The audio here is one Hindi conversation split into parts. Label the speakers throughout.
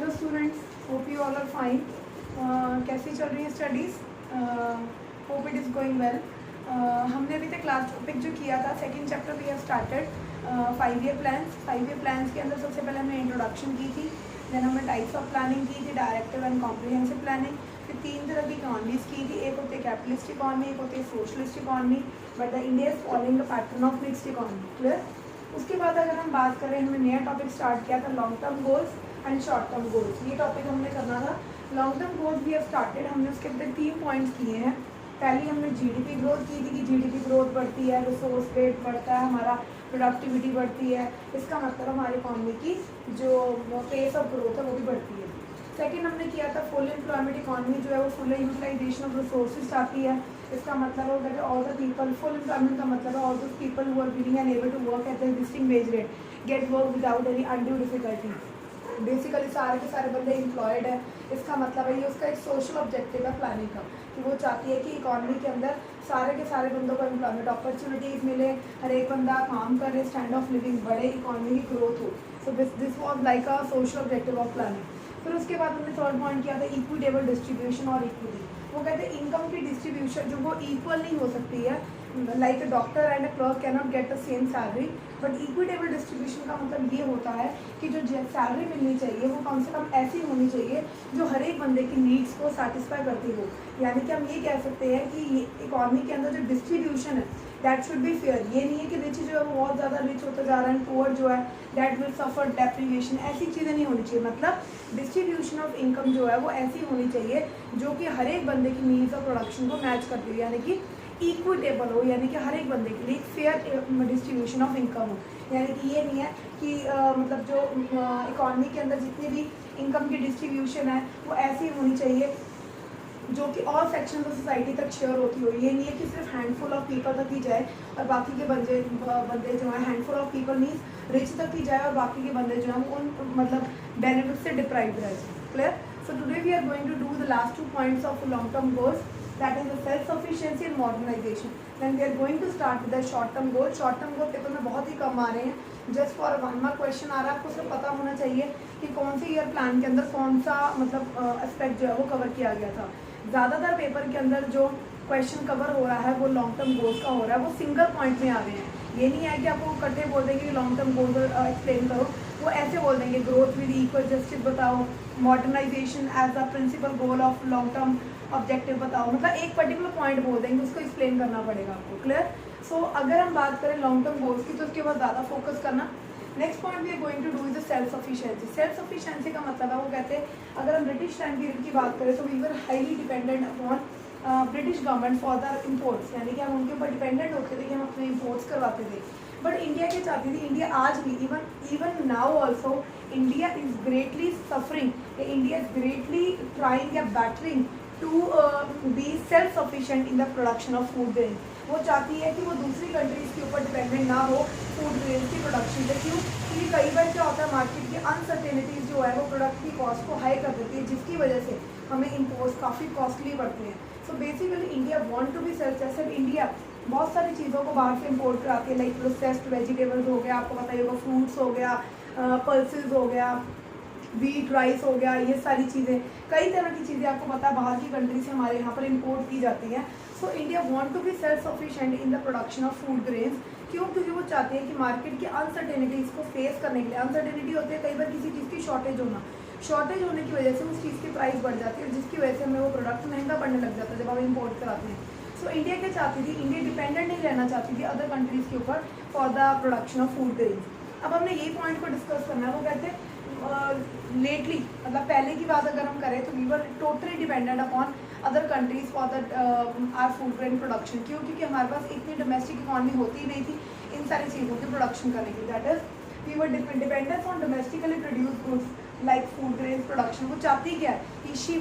Speaker 1: Hello students, hope you all are fine. कैसी चल रही है studies? Hope it is going well. हमने अभी तक क्लास टॉपिक जो किया था, second chapter we have started 5 year plans. 5 year plans के अंदर सबसे पहले हमने इंट्रोडक्शन की थी, देन हमने टाइप्स ऑफ प्लानिंग की थी, डायरेक्टिव एंड कॉम्प्रिहेंसिव प्लानिंग। फिर 3 तरह की इकॉनमीज़ की थी, एक होती है कैपिटलिस्ट इकॉनमी, एक होती है socialist economy, but the India is following the pattern of mixed economy. Clear? उसके बाद अगर हम बात करें, हमने नया टॉपिक स्टार्ट किया था long term goals and short term goals. ये टॉपिक हमने करना था। Long term goals we have started, हमने उसके अंदर 3 पॉइंट्स किए हैं। पहली हमने जीडीपी ग्रोथ की थी कि जीडीपी ग्रोथ बढ़ती है, रिसोर्स रेट बढ़ता है, हमारा प्रोडक्टिविटी बढ़ती है, इसका मतलब हमारी इकॉनमी की जो पेस ऑफ ग्रोथ है वो भी बढ़ती है। सेकेंड हमने किया था फुल एम्प्लॉयमेंट इकॉनमी, जो है वो फुल यूटिलाइजेशन ऑफ रिसोर्सेज चाहती है। इसका मतलब है कि all the people, full employment का मतलब है all the people who are willing and able to work at the existing wage rate get work without any undue difficulty. Basically सारे के सारे बंदे एम्प्लॉयड है। इसका मतलब है ये उसका एक सोशल ऑब्जेक्टिव है प्लानिंग का, कि वो चाहती है कि इकॉनमी के अंदर सारे के सारे बंदों को एम्प्लॉयमेंट अपॉर्चुनिटीज़ मिले, हर एक बंदा काम करे, स्टैंड ऑफ लिविंग बढ़े, इकॉनमी की ग्रोथ हो। So this was like a social objective of planning. फिर उसके बाद हमने थर्ड पॉइंट किया था इक्विटेबल डिस्ट्रीब्यूशन और इक्विटी। वो कहते हैं इनकम की डिस्ट्रीब्यूशन जो वो इक्वल नहीं हो सकती है, like a doctor and a clerk can not get the same salary, but equitable distribution का मतलब ये होता है कि जो सैलरी मिलनी चाहिए वो कम से कम ऐसी होनी चाहिए जो हर एक बंदे की नीड्स को सेटिस्फाई करती हो। यानी कि हम ये कह सकते हैं कि इकॉनमी के अंदर जो डिस्ट्रीब्यूशन है दैट शुड बी फेयर। ये नहीं है कि रिच जो है वो बहुत ज़्यादा रिच होता जा रहा है, पुअर जो है दैट विल सफ़र डेप्रीवेशन, ऐसी चीज़ें नहीं होनी चाहिए। मतलब डिस्ट्रीब्यूशन ऑफ इनकम जो है वो ऐसी होनी चाहिए जो कि हर एक बंदे की नीड्स और प्रोडक्शन को मैच करती हो, यानी कि इक्विटेबल हो, यानी कि हर एक बंदे के लिए फेयर डिस्ट्रीब्यूशन ऑफ इनकम हो। यानी कि ये नहीं है कि मतलब जो इकॉनमी के अंदर जितनी भी इनकम की डिस्ट्रीब्यूशन है वो ऐसी होनी चाहिए जो कि ऑल सेक्शन ऑफ सोसाइटी तक शेयर होती हो। ये नहीं है कि सिर्फ हैंडफुल ऑफ पीपल तक ही जाए और बाकी के बंदे जो है, handful of people means rich तक ही जाए और बाकी के बंदे जो हैं वो उन मतलब बेनिफिट से डिप्राइव रह जाए। Clear? So today we are going to do the last 2 points of long term goals, that is the self sufficiency and modernization. Then we are going to start with the short term goal. Short term goal paper में बहुत ही कम आ रहे हैं, जस्ट फॉर 1 मार्क क्वेश्चन आ रहा है। आपको सिर्फ पता होना चाहिए कि कौन से ईयर प्लान के अंदर कौन सा मतलब एस्पेक्ट जो है वो कवर किया गया था। ज़्यादातर पेपर के अंदर जो क्वेश्चन कवर हो रहा है वो लॉन्ग टर्म गोल्स का हो रहा है, वो सिंगल पॉइंट में आ रहे हैं। ये नहीं है कि आपको इकट्ठे बोल देंगे कि लॉन्ग टर्म गोल एक्सप्लेन करो, वो ऐसे बोल देंगे ग्रोथ विद इक्वल जस्टिस बताओ, modernisation as a principal goal of long term objective बताओ, मतलब एक पर्टिकुलर पॉइंट बोल देंगे, उसको एक्सप्लेन करना पड़ेगा आपको। क्लियर? सो अगर हम बात करें लॉन्ग टर्म गोल्स की तो उसके बाद ज़्यादा फोकस करना। Next point we are going to do is the self sufficiency. Self sufficiency का मतलब है, वो कहते हैं अगर हम ब्रिटिश टाइम पीरियड की बात करें तो we were highly dependent upon British government for the imports, यानी कि हम उनके ऊपर डिपेंडेंट होते थे कि हम अपने इम्पोर्ट्स करवाते थे। बट इंडिया क्या चाहती थी, इंडिया आज भी even now also India is greatly suffering, India is greatly trying या battering to be self sufficient in the production of food grain. वो चाहती है कि वो दूसरी कंट्रीज़ के ऊपर डिपेंडेंट ना हो फूड ग्रेन की प्रोडक्शन पे। क्यों? क्योंकि कई बार क्या होता है, मार्केट की अनसर्टेनिटीज़ जो है वो प्रोडक्ट की कॉस्ट को हाई कर देती है, जिसकी वजह से हमें इम्पोर्ट्स काफ़ी कॉस्टली पड़ते हैं। So basically India want to be self. जैसे इंडिया बहुत सारी चीज़ों को बाहर से इम्पोर्ट कराती है, लाइक प्रोसेस्ड वेजिटेबल्स हो गया, आपको पता ही होगा, फ्रूट्स हो गया, पल्सेस हो गया, व्हीट राइस हो गया, ये सारी चीज़ें, कई तरह की चीज़ें आपको पता है बाहर की कंट्री से हमारे यहाँ पर इम्पोर्ट की जाती हैं। So India want to be self sufficient in the production of food grains. क्यों? क्योंकि वो चाहते हैं कि मार्केट की अनसर्टेनिटीज़ को फेस करने के लिए, अनसर्टेनिटी होती है कई बार किसी चीज़ की शॉर्टेज होने की वजह से उस चीज़ की प्राइस बढ़ जाती है, जिसकी वजह से हमें वो प्रोडक्ट महंगा पड़ने लग जाता है जब हम इम्पोर्ट कराते हैं। सो इंडिया क्या चाहती थी, इंडिया डिपेंडेंट नहीं रहना चाहती थी अदर कंट्रीज़ के ऊपर for the production of food grains. अब हमने यही पॉइंट को डिस्कस करना है। वो कहते हैं लेटली, मतलब पहले की बात अगर हम करें तो we were totally dependent upon other countries for the our food grain production. क्यों? क्योंकि हमारे पास इतनी डोमेस्टिक इकॉनमी होती ही नहीं थी इन सारी चीज़ों की प्रोडक्शन करने की। That is we were dependent on domestically produce goods like food grain production. वो चाहती क्या है कि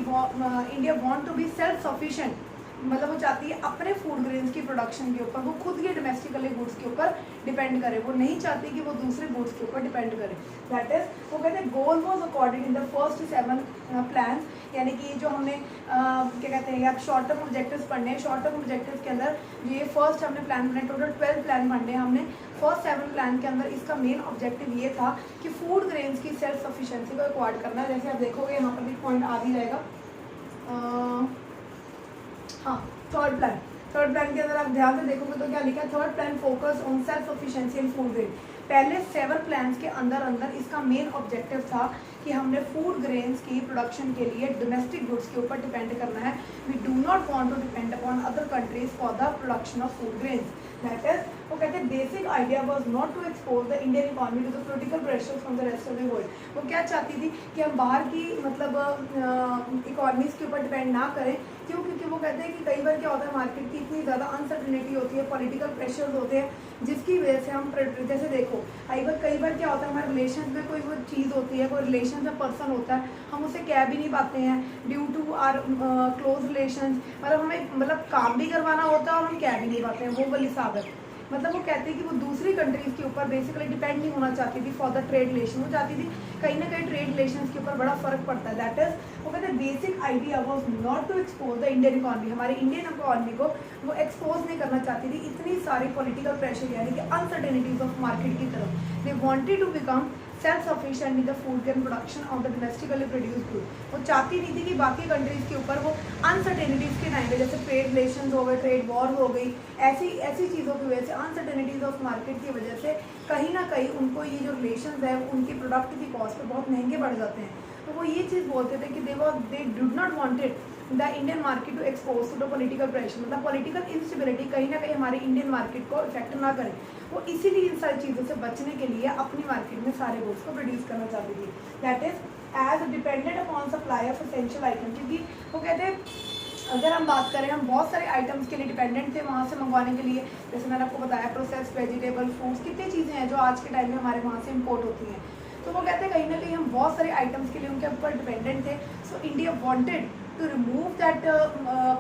Speaker 1: India want to be self sufficient मतलब वो चाहती है अपने फूड ग्रेन्स की प्रोडक्शन के ऊपर वो खुद के डोमेस्टिकली गुड्स के ऊपर डिपेंड करे, वो नहीं चाहती कि वो दूसरे गुड्स के ऊपर डिपेंड करे। दैट इज वो कहते हैं goal was according in the first 7 plan, यानी कि जो हमने क्या कहते हैं आप शॉर्ट टर्म ऑब्जेक्टिव्स पढ़ने हैं, शॉर्ट टर्म ऑब्जेक्टिव्स के अंदर ये फर्स्ट हमने प्लान पढ़े, टोटल 12 प्लान पढ़ने हमने। फर्स्ट 7 प्लान के अंदर इसका मेन ऑब्जेक्टिव ये था कि फूड ग्रेन्स की सेल्फ सफिशिएंसी को एक्वायर्ड करना है। जैसे आप देखोगे यहाँ पर भी पॉइंट आ भी जाएगा। हाँ, थर्ड प्लान के अंदर आप ध्यान से देखोगे तो क्या लिखा है, third plan focus on self sufficiency in food grain. पहले 7 प्लान्स के अंदर इसका मेन ऑब्जेक्टिव था कि हमने फूड ग्रेन्स की प्रोडक्शन के लिए डोमेस्टिक गुड्स के ऊपर डिपेंड करना है। We do not want to depend upon other countries for the production of food grains. That is वो कहते हैं basic idea was not to expose the Indian economy to the political pressure from the rest of the world. वो क्या चाहती थी कि हम बाहर की मतलब इकोनॉमीज के ऊपर डिपेंड ना करें। क्यों? क्योंकि वो कहते हैं कि कई बार क्या होता है, मार्केट की इतनी ज़्यादा अनसर्टिनिटी होती है, पॉलिटिकल प्रेशर्स होते हैं, जिसकी वजह से हम जैसे देखो कई बार क्या होता है, हमारे रिलेशन में कोई वो चीज़ होती है, कोई रिलेशन में पर्सन होता है, हम उसे कह भी नहीं पाते हैं due to our close relation, मतलब हमें मतलब काम भी करवाना होता है और हम कह भी नहीं पाते हैं, वो वाली हिसाब है। मतलब वो कहते हैं कि वो दूसरी कंट्रीज़ के ऊपर बेसिकली डिपेंड नहीं होना चाहती थी फॉर द ट्रेड रिलेशन। वो चाहती थी कहीं ना कहीं ट्रेड रिलेशंस के ऊपर बड़ा फर्क पड़ता है। दैट इज वो कहते हैं basic idea was not to expose the Indian economy, हमारी इंडियन इकोनॉमी को वो एक्सपोज नहीं करना चाहती थी इतनी सारी पॉलिटिकल प्रेशर यानी कि अनसर्टेनिटीज ऑफ मार्केट की तरफ। They wanted to become self sufficient in the food grain production of the domestically produce food. वो चाहती नहीं थी कि बाकी कंट्रीज़ के ऊपर वो अनसर्टेनिटीज़ के टाइम पे, जैसे ट्रेड रिलेशन हो गए, ट्रेड वॉर हो गई, ऐसी चीज़ों की वजह से, अनसर्टेनिटीज़ ऑफ मार्केट की वजह से कहीं ना कहीं उनको ये जो रिलेशन है उनकी प्रोडक्ट की कॉस्ट पे बहुत महंगे बढ़ जाते हैं। तो वो ये चीज़ बोलते थे कि they do not wanted the Indian market to expose to the political pressure, मतलब पॉलिटिकल इंस्टेबिलिटी कहीं ना कहीं हमारी इंडियन मार्केट को इफेक्ट ना करे। वो इसीलिए इन सारी चीज़ों से बचने के लिए अपनी मार्केट में सारे गुड्स को प्रोड्यूस करना चाहती थी। That is age dependent upon supply of essential item, क्योंकि वो कहते हैं अगर हम बात करें, हम बहुत सारे आइटम्स के लिए डिपेंडेंट थे वहाँ से मंगवाने के लिए। जैसे मैंने आपको बताया प्रोसेस्ड वेजिटेबल, फ्रूट्स, कितनी चीज़ें हैं जो आज के टाइम में हमारे वहाँ से इम्पोर्ट होती हैं। तो वो कहते हैं कहीं ना कहीं हम बहुत सारे आइटम्स के लिए उनके ऊपर डिपेंडेंट थे। So India wanted to remove that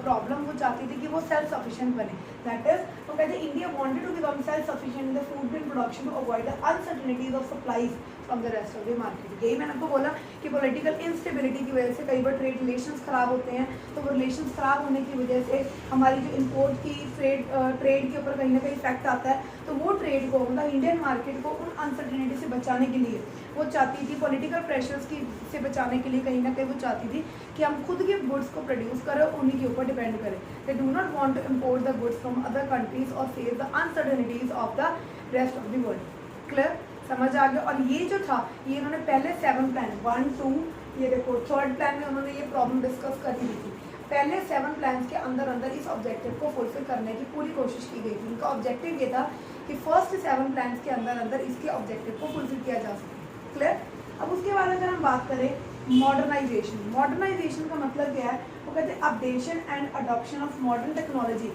Speaker 1: problem. वो चाहती थी कि वो सेल्फ सफिशिएंट बने। दैट इज वो कहते हैं India wanted to become self sufficient in the food grain production to avoid the uncertainties of supplies from the rest of the market. यही मैंने आपको बोला कि पॉलिटिकल इंस्टेबिलिटी की वजह से कई बार ट्रेड रिलेशंस खराब होते हैं। तो वो रिलेशंस खराब होने की वजह से हमारी जो इम्पोर्ट की ट्रेड के ऊपर कहीं ना कहीं इफेक्ट आता है। तो वो ट्रेड को, मतलब इंडियन मार्केट को उन अनसर्टेनिटी से बचाने के लिए वो चाहती थी, पॉलिटिकल प्रेशर्स की से बचाने के लिए कहीं ना कहीं वो चाहती थी कि हम खुद के गुड्स को प्रोड्यूस करें, उन्हीं के ऊपर डिपेंड करें। They do not want to import the goods from other countries और face the uncertainties of the rest of the world. Clear, समझ आ गया। और ये जो था ये इन्होंने पहले 7 प्लान 1 2 ये देखो थर्ड प्लान में उन्होंने ये प्रॉब्लम डिस्कस कर दी थी। पहले 7 प्लान्स के अंदर इस ऑब्जेक्टिव को फुलफिल करने की पूरी कोशिश की गई थी। इनका ऑब्जेक्टिव ये था कि फर्स्ट 7 प्लान्स के अंदर इसके ऑब्जेक्टिव को फुलफिल किया जा सके। क्लियर। अब उसके बाद अगर हम बात करें मॉडर्नाइजेशन का मतलब क्या है, वो कहते हैं updation and adoption of modern technology.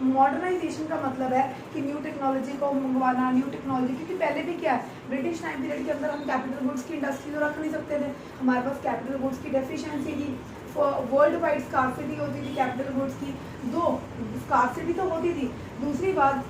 Speaker 1: Modernisation का मतलब है कि न्यू टेक्नोलॉजी को मंगवाना, न्यू टेक्नोलॉजी, क्योंकि पहले भी क्या है ब्रिटिश टाइम पीरियड के अंदर हम कैपिटल गुड्स की इंडस्ट्री तो रख नहीं सकते थे, हमारे पास कैपिटल गुड्स की डेफिशिएंसी थी, वर्ल्ड वाइड स्कार्सिटी होती थी कैपिटल गुड्स की। दो स्कार्सिटी तो होती थी, दूसरी बात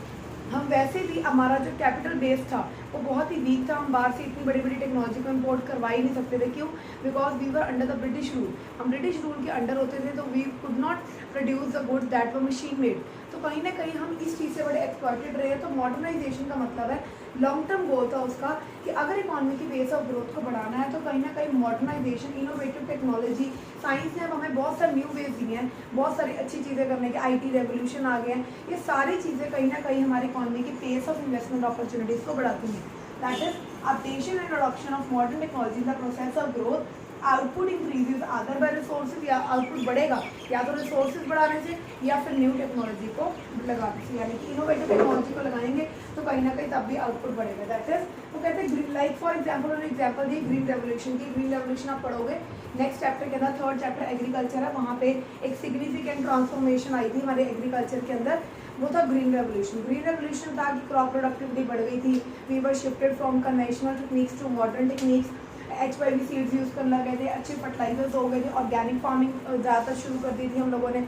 Speaker 1: हम वैसे भी हमारा जो कैपिटल बेस था वो बहुत ही वीक था। हम बाहर से इतनी बड़ी बड़ी टेक्नोलॉजी को इम्पोर्ट करवा ही नहीं सकते थे। क्यों? Because we were under the British rule. हम ब्रिटिश रूल के अंडर होते थे, तो we could not produce the goods that were machine made. तो कहीं ना कहीं हम इस चीज़ से बड़े एक्सप्लॉइटेड रहे। तो मॉडर्नाइजेशन का मतलब है लॉन्ग टर्म गोल था उसका कि अगर इकॉनमी की बेस ऑफ ग्रोथ को बढ़ाना है तो कहीं ना कहीं मॉडर्नाइजेशन, इनोवेटिव टेक्नोलॉजी, साइंस ने अब हमें बहुत सारे न्यू वेज दिए हैं, बहुत सारी अच्छी चीज़ें करने के, IT रेवोल्यूशन आ गए हैं। ये सारी चीज़ें कहीं ना कहीं हमारी इकॉनमी की पेस ऑफ इन्वेस्टमेंट अपॉर्चुनिटीज़ को बढ़ाती हैं। That is updation and adoption of modern technology in the process of growth. Output increases other by resources, या आउटपुट बढ़ेगा या तो रिसोर्सेज बढ़ाने से या फिर न्यू टेक्नोलॉजी को लगाने से, यानी कि इनोवेटिव टेक्नोलॉजी को लगाएंगे तो कहीं ना कहीं तब भी आउटपुट बढ़ेगा। दैट इज वो कहते हैं ग्रीन, लाइक फॉर एग्जाम्पल उन्होंने एग्जाम्पल दी ग्रीन रेवोल्यूशन की। ग्रीन रेवोल्यूशन आप पढ़ोगे नेक्स्ट चैप्टर के अंदर, थर्ड चैप्टर एग्रीकल्चर है, वहाँ पे एक सिग्निफिकेंट ट्रांसफॉर्मेशन आई थी हमारे एग्रीकल्चर के अंदर, वो था ग्रीन रेवोल्यूशन। ग्रीन रेवोल्यूशन था कि क्रॉप प्रोडक्टिविटी बढ़ गई थी, we were shifted from conventional techniques to modern techniques, HYV seeds use करने लगे थे, अच्छे फर्टिलाइजर्स हो गए थे, ऑर्गेनिक फार्मिंग ज़्यादातर शुरू कर दी थी हम लोगों ने,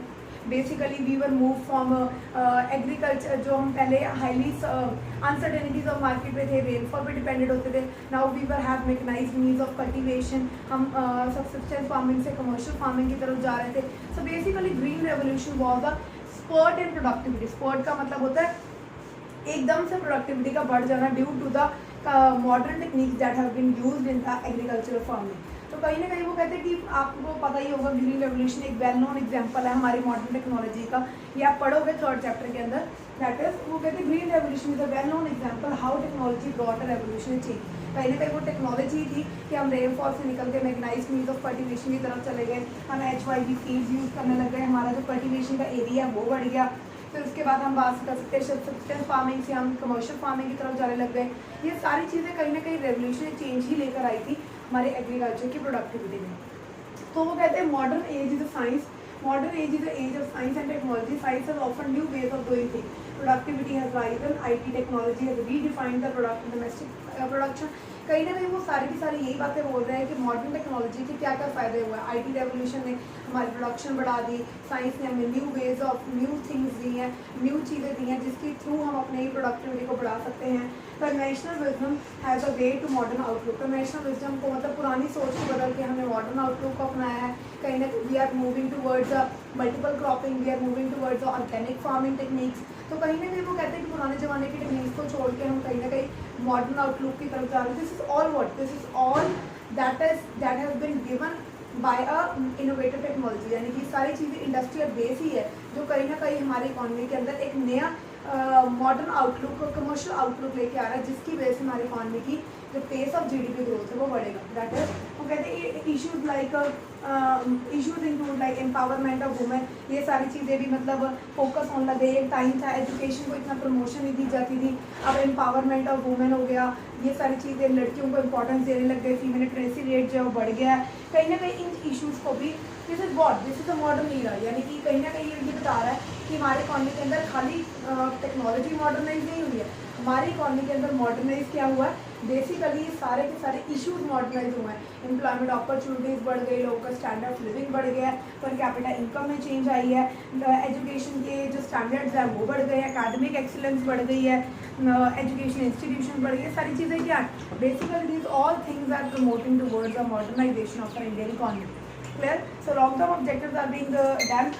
Speaker 1: basically we were move from agriculture, जो हम पहले हाईली अनसर्टेनिटीज ऑफ मार्केट पे थे, रेनफॉल पे डिपेंडेंट होते थे, now we were have mechanised means of cultivation, हम सबसिस्टेंस फार्मिंग से कमर्शियल फार्मिंग की तरफ जा रहे थे. So basically green revolution was the spurt in productivity. Spurt का मतलब होता है एकदम से प्रोडक्टिविटी का बढ़ जाना due to the modern techniques that have been used in the agricultural farming. तो कहीं ना कहीं वो कहते हैं कि आपको पता ही होगा ग्रीन रेवोल्यूशन एक वेल नोन एग्जांपल है हमारी मॉडर्न टेक्नोलॉजी का. ये आप पढ़ोगे 3rd चैप्टर के अंदर. दैट इज वो कहते हैं green revolution is a well known example how technology brought a revolution change. कहीं ना कहीं वो टेक्नोलॉजी थी कि हम रेनफॉल से निकल के मैकेनाइज्ड मीन्स ऑफ कल्टीवेशन की तरफ चले गए, हम HYV सीड्स यूज़ करने लग गए, हमारा जो कल्टीवेशन का एरिया है वो बढ़ गया. फिर उसके बाद हम बात कर सकते हैं सब्सटेंस फार्मिंग से हम कमर्शियल फार्मिंग की तरफ जाने लग गए. ये सारी चीज़ें कहीं ना कहीं रेवोल्यूशनरी चेंज ही लेकर आई थी हमारे एग्रीकल्चर की प्रोडक्टिविटी में. तो वो कहते हैं modern age is a science, modern age is the age of science and technology. Science has offered new ways of doing things. Productivity has risen, IT technology has redefined the domestic production. कहीं ना कहीं वो सारी की सारी यही बातें बोल रहे हैं कि मॉडर्न टेक्नोलॉजी के क्या क्या फ़ायदे हुए. IT रेवोल्यूशन ने हमारी प्रोडक्शन बढ़ा दी, साइंस ने हमें new ways of new things दी हैं, न्यू चीज़ें दी हैं जिसके थ्रू हम अपने ही प्रोडक्टिविटी को बढ़ा सकते हैं. Conventional wisdom has a way to modern outlook. Conventional wisdom को मतलब पुरानी सोच को बदल के हमने मॉडर्न आउटलुक को अपनाया है. कहीं ना कहीं we are moving towards multiple cropping, we are moving towards organic farming techniques. तो कहीं ना कहीं वो कहते हैं कि पुराने ज़माने की टेक्निक्स को छोड़ के हम कहीं ना कहीं मॉडर्न आउटलुक की तरफ जा रहे हैं. This is all what, this is all that has been given by a innovative technology. यानी कि सारी चीज़ें इंडस्ट्रियल बेस ही है जो कहीं ना कहीं हमारी इकॉनमी के अंदर एक नया मॉडर्न आउटलुक, कमर्शियल आउटलुक लेके आ रहा है जिसकी वजह से हमारी इकॉनमी की जो पेस ऑफ GDP ग्रोथ है वो बढ़ेगा. दैट इज वो कहते हैं issues like issues include like empowerment of women. ये सारी चीज़ें भी मतलब फोकस होने लगे. एक टाइम था एजुकेशन को इतना प्रमोशन नहीं दी जाती थी, अब एम्पावरमेंट ऑफ वुमेन हो गया. ये सारी चीज़ें लड़कियों को इंपॉर्टेंस देने लग गए, फीमेल लिटरेसी रेट जो है वो बढ़ गया है. कहीं ना कहीं इन इशूज़ को भी this is what, this is a modern era. यानी कि कहीं ना कहीं ये बता रहा है कि हमारी इकॉनमी के अंदर खाली टेक्नोलॉजी मॉडर्नाइज नहीं हुई है, हमारी इकॉनमी के अंदर मॉडर्नाइज क्या हुआ है, बेसिकली सारे के सारे इश्यूज मॉडर्नाइज हुए हैं. एम्प्लॉयमेंट अपॉर्चुनिटीज़ बढ़ गई, लोगों का स्टैंडर्ड ऑफ लिविंग बढ़ गया है, पर कैपिटल इनकम में चेंज आई है, एजुकेशन के जो स्टैंडर्ड्स हैं वो बढ़ गए हैं, एकेडमिक एक्सीलेंस बढ़ गई है, एजुकेशन इंस्टीट्यूशन बढ़ गई. सारी चीज़ें क्या है, basically these all things are promoting towards the modernization of Indian economy. Clear. So long term objectives are being done.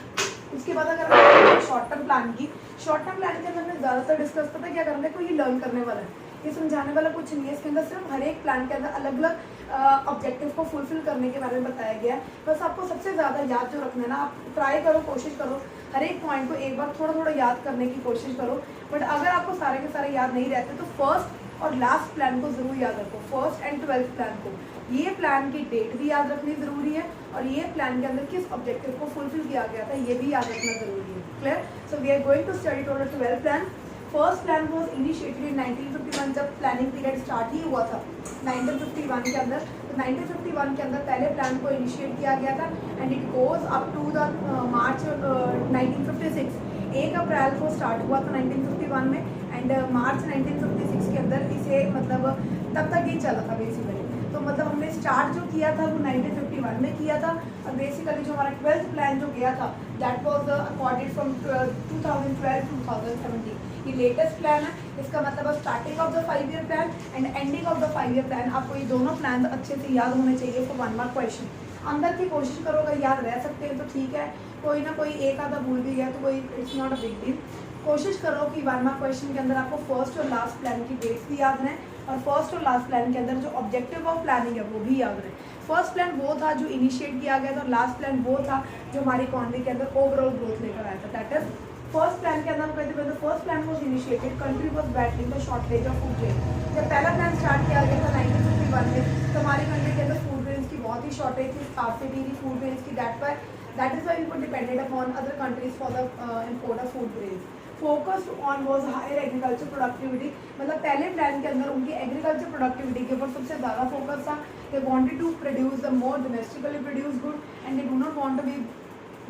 Speaker 1: उसके बाद अगर हम शॉर्ट टर्म प्लान की, शॉर्ट टर्म प्लान के अंदर हमने ज़्यादातर डिस्कस पता है क्या करना है, कोई ये लर्न करने वाला है, ये समझाने वाला कुछ नहीं है. इसके अंदर सिर्फ हर एक प्लान के अंदर अलग अलग ऑब्जेक्टिव को फुलफिल करने के बारे में बताया गया है. बस आपको सबसे ज़्यादा याद जो रखना है ना, आप ट्राई करो, कोशिश करो हर एक पॉइंट को एक बार थोड़ा थोड़ा याद करने की कोशिश करो. बट अगर आपको सारे के सारे याद नहीं रहते तो फर्स्ट और लास्ट प्लान को ज़रूर याद रखो, 1st and 12th प्लान को. ये प्लान की डेट भी याद रखनी ज़रूरी है और ये प्लान के अंदर किस ऑब्जेक्टिव को फुलफिल किया गया था ये भी याद रखना ज़रूरी है. Clear. So we are going to study total 12 plan. First plan was initiated in 1951, जब प्लानिंग पीरियड स्टार्ट ही हुआ था 1951 के अंदर. तो 1951 के अंदर पहले प्लान को इनिशिएट किया गया था and it goes up to the March 1956. 1 अप्रैल को स्टार्ट हुआ था 1951 में एंड मार्च 1956 के अंदर इसे मतलब तब तक ही चला था बेसिकली. तो मतलब हमने स्टार्ट जो किया था वो 1951 में किया था और बेसिकली जो हमारा 12th प्लान जो गया था that was accorded from 2012 to 2017. ये लेटेस्ट प्लान है. इसका मतलब starting of the 5 year plan and ending of the 5 year plan. आपको ये दोनों प्लान अच्छे से याद होने चाहिए फॉर 1 मार्क क्वेश्चन. अंदर की कोशिश करो, अगर याद रह सकते हैं तो ठीक है, कोई ना कोई एक आधा भूल भी गया तो कोई it's not a big deal. कोशिश करो कि 1 मार्क क्वेश्चन के अंदर आपको फर्स्ट और लास्ट प्लान की डेट्स भी याद रहें और फर्स्ट और लास्ट प्लान के अंदर जो ऑब्जेक्टिव ऑफ प्लानिंग है वो भी याद रहे. फर्स्ट प्लान वो था जो इनिशिएट किया गया था और लास्ट प्लान वो था जो हमारी इकॉनमी के अंदर ओवरऑल ग्रोथ लेकर आया था. दैट इज फर्स्ट प्लान के अंदर कहते हैं first plan was initiated, country was battling the shortage of food grain. जब पहला प्लान स्टार्ट किया गया था 1951 में तो हमारी कंट्री के अंदर फूड ग्रेन्स की बहुत ही शॉर्टेज थी, स्कार्सिटी थी फूड ग्रेन्स की. That is why we were depended upon other countries for the import of food grains. Focus on was higher agriculture productivity. मतलब पहले प्लान के अंदर उनकी एग्रीकल्चर प्रोडक्टिविटी के ऊपर सबसे ज़्यादा फोकस था. They wanted to produce the more domestically produce good and they do not want to be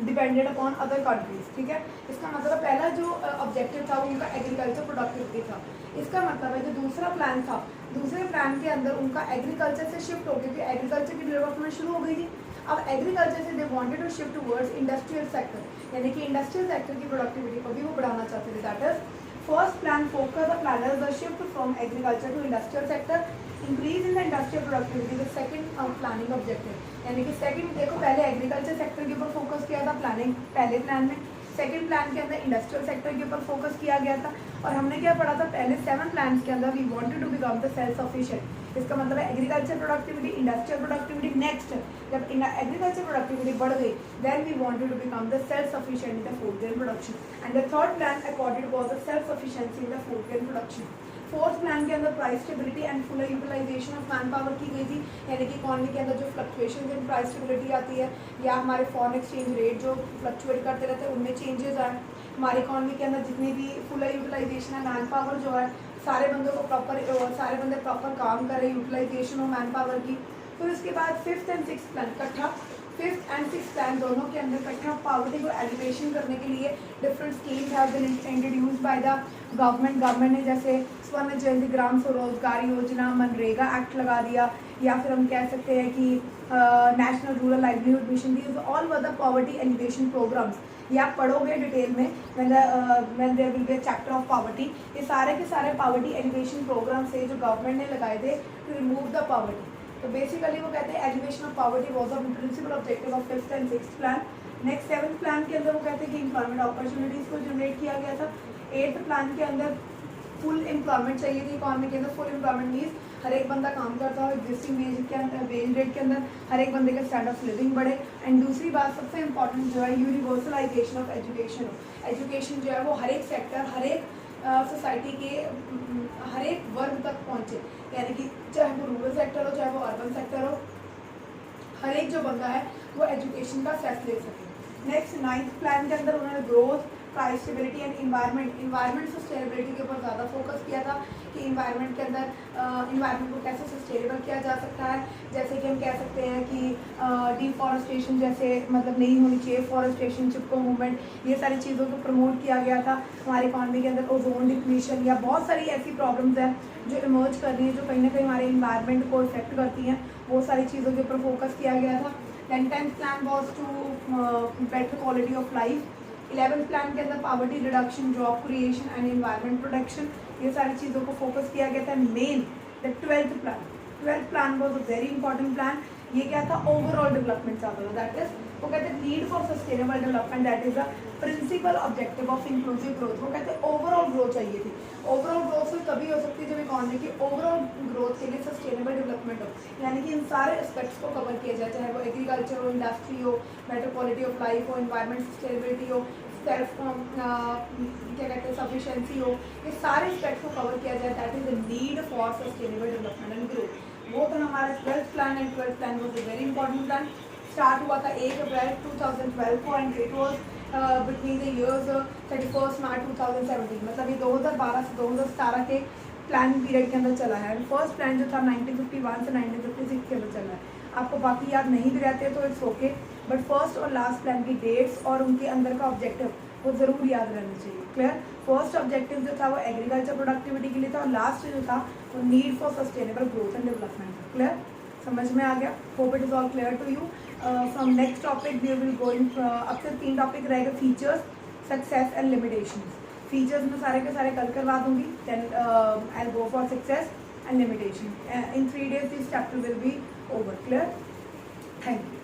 Speaker 1: depended upon other countries. ठीक है. इसका मतलब पहला जो ऑब्जेक्टिव था वो उनका एग्रीकल्चर प्रोडक्टिविटी था. इसका मतलब है जो दूसरा प्लान था, दूसरे प्लान के अंदर उनका एग्रीकल्चर से शिफ्ट हो गई थी, एग्रीकल्चर की डेवलपमेंट शुरू हो गई थी. अब एग्रीकल्चर से they wanted to shift towards industrial sector, यानी कि इंडस्ट्रियल सेक्टर की प्रोडक्टिविटी को भी वो बढ़ाना चाहते थे। That is first plan focus the planners the shift from agriculture to industrial sector, increase in the industrial productivity the second planning objective, यानी कि सेकंड देखो पहले एग्रीकल्चर सेक्टर के ऊपर फोकस किया था प्लानिंग पहले प्लान में, सेकंड प्लान के अंदर इंडस्ट्रियल सेक्टर के ऊपर फोकस किया गया था। और हमने क्या पढ़ा था पहले 7 प्लान्स के अंदर we wanted to become the self sufficient. इसका मतलब है agriculture productivity, industrial productivity, next जब एग्रीकल्चर प्रोडक्टिविटी बढ़ गई then we wanted to become the self sufficient in the food grain production, and the third plan according was the self sufficiency in the food grain production. Fourth plan के अंदर price stability and full utilization of man power की गई थी, यानी कि इकॉनमी के अंदर जो फ्लक्चुएशन इन प्राइस स्टेबिलिटी आती है या हमारे फॉरेन एक्सचेंज रेट जो फ्लक्चुएट करते रहते हैं उनमें चेंजेस आए, हमारी इकॉनमी के अंदर जितनी भी फुल यूटिलाइजेशन है मैन पावर जो है सारे बंदे प्रॉपर काम करें, यूटिलाइजेशन हो मैन पावर की। फिर उसके बाद फिफ्थ एंड सिक्स प्लान इकट्ठा, फिफ्थ एंड सिक्स प्लान दोनों के अंदर इकट्ठा पॉवर्टी को एलिवेशन करने के लिए different schemes have been introduced by the government ने जैसे स्वर्ण जयंती ग्राम स्वरोजगार योजना, मनरेगा एक्ट लगा दिया, या फिर हम कह सकते हैं कि national rural livelihood mission, these all were the poverty elevation programs. ये आप पढ़ोगे डिटेल में when there will be a chapter of poverty. ये सारे के सारे पॉवर्टी एलिवेशन प्रोग्राम्स है जो गवर्नमेंट ने लगाए थे टू रिमूव द पॉवर्टी। तो बेसिकली वो कहते हैं elevation of poverty was the principal objective of fifth and sixth plan. Next seventh plan के अंदर वो कहते हैं कि एम्प्लॉयमेंट अपॉर्चुनिटीज़ को जनरेट किया गया था। एट्थ प्लान के अंदर फुल एम्प्लॉयमेंट चाहिए थी इकॉनमी के अंदर। फुल एम्प्लॉयमेंट मीन्स हर एक बंदा काम करता हो एग्जिस्टिंग वेज के अंदर, वेज रेट के अंदर हर एक बंदे का स्टैंडर्ड ऑफ लिविंग बढ़े। एंड दूसरी बात सबसे इंपॉर्टेंट जो है यूनिवर्सलाइजेशन ऑफ एजुकेशन हो। एजुकेशन जो है वो हर एक सेक्टर, हर एक सोसाइटी के हर एक वर्ग तक पहुँचे, यानी कि चाहे वो रूरल सेक्टर हो चाहे वो अर्बन सेक्टर हो, हर एक जो बंदा है वो एजुकेशन का सेस ले सके। नेक्स्ट नाइन्थ प्लान के अंदर उन्होंने growth, price stability and environment sustainability के ऊपर ज़्यादा फोकस किया था कि इन्वायरमेंट के अंदर इन्वायरमेंट को कैसे सस्टेनेबल किया जा सकता है। जैसे कि हम कह सकते हैं कि डिफॉरेस्टेशन जैसे मतलब नहीं होनी चाहिए, फॉरेस्टेशन, चिपको मूवमेंट, ये सारी चीज़ों को प्रमोट किया गया था। हमारी इकॉनमी के अंदर ओजोन डिप्लीशन या बहुत सारी ऐसी प्रॉब्लम्स हैं जो इमर्ज कर रही हैं जो कहीं ना कहीं हमारे इन्वायरमेंट को इफेक्ट करती हैं, वो सारी चीज़ों के ऊपर फोकस किया गया था। Then 10th plan was to better quality of life. 11th plan के अंदर poverty reduction, job creation and environment protection, ये सारी चीज़ों को फोकस किया गया था। Main the 12th plan was a very important plan. ये क्या था, ओवरऑल डेवलपमेंट चाहता था। दैट इज वो कहते हैं need for sustainable development, that is the principal objective of inclusive growth. वो कहते हैं ओवरऑल ग्रोथ चाहिए थी। ओवरऑल ग्रोथ सिर्फ तभी हो सकती है जब इकॉनमी की ओवरऑल ग्रोथ के लिए सस्टेनेबल डेवलपमेंट हो, यानी कि इन सारे एस्पेक्ट्स को कवर किया जाए, चाहे वो एग्रीकल्चर हो, इंडस्ट्री हो, बेटर क्वालिटी ऑफ लाइफ हो, एनवायरमेंट सस्टेनेबिलिटी हो, सेल्फ क्या कहते हैं सफिशेंसी हो, ये सारे एस्पेक्ट्स को कवर किया जाए। That is the need for sustainable development and growth. वो था हमारा 12th plan and 12th plan was a very important plan. Start हुआ था 1 अप्रैल 2012 को and it was between the years 31 मार्च 2017, मतलब ये 2012 से 2017 के प्लान पीरियड के अंदर चला है। फर्स्ट प्लान जो था 1951 से 1956 के अंदर चला है। आपको बाकी याद नहीं भी रहते तो इट्स ओके, बट फर्स्ट और लास्ट प्लान की डेट्स और उनके अंदर का ऑब्जेक्टिव वो ज़रूर याद रहना चाहिए। क्लियर? फर्स्ट ऑब्जेक्टिव जो था वो एग्रीकल्चर प्रोडक्टिविटी के लिए था और लास्ट जो था वो need for sustainable growth and development. Clear? समझ में आ गया? Hope it is all clear to you. From next topic we will going, अब से 3 टॉपिक रहेगा, features, success and limitations. Features में सारे के सारे कल करवा दूंगी, then I will go for success and limitation. In 3 days this chapter will be over. Clear? Thank you.